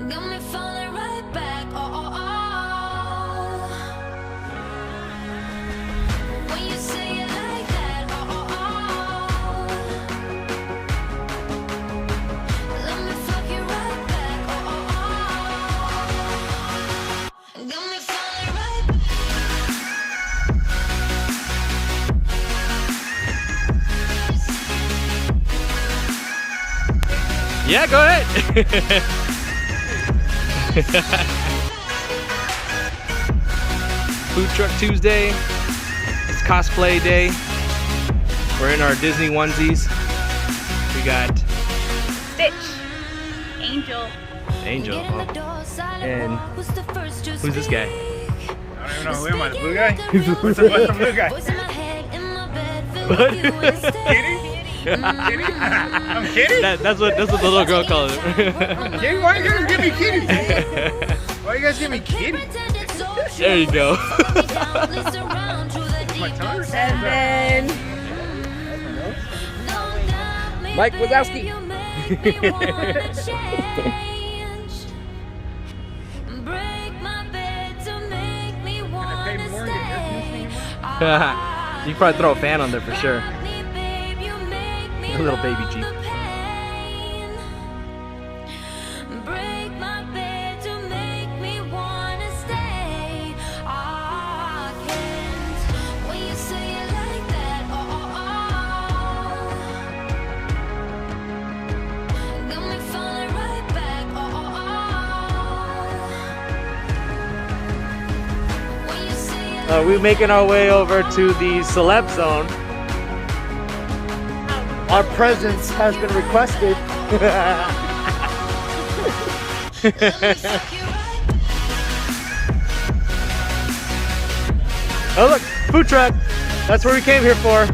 Got me falling right back. Oh, oh, oh. When you say it like that. Oh, oh, oh. Let me fuck you right back. Oh, oh, oh. Got me falling right back. Yeah, go ahead. Food Truck Tuesday. It's cosplay day. We're in our Disney onesies. We got Stitch, Angel. Angel. Oh. And who's this guy? I don't even know who am I, the blue guy? What's the blue guy? What? Kitty? Kitty? I'm Kitty? That's what the little girl calls him. Kitty? Why you guys give me Kitty? Why you guys give me Kitty? There you go. My tongue? And then Mike Wazowski. You can probably throw a fan on there for sure. A little baby Jeep. Break my bed to make me wanna stay. I can't when you say it like that. Oh, oh, oh. Got me falling right back. Oh, oh, oh. When you say it We're making our way over to the celeb zone. Our presence has been requested. Oh look, food truck. That's where we came here for.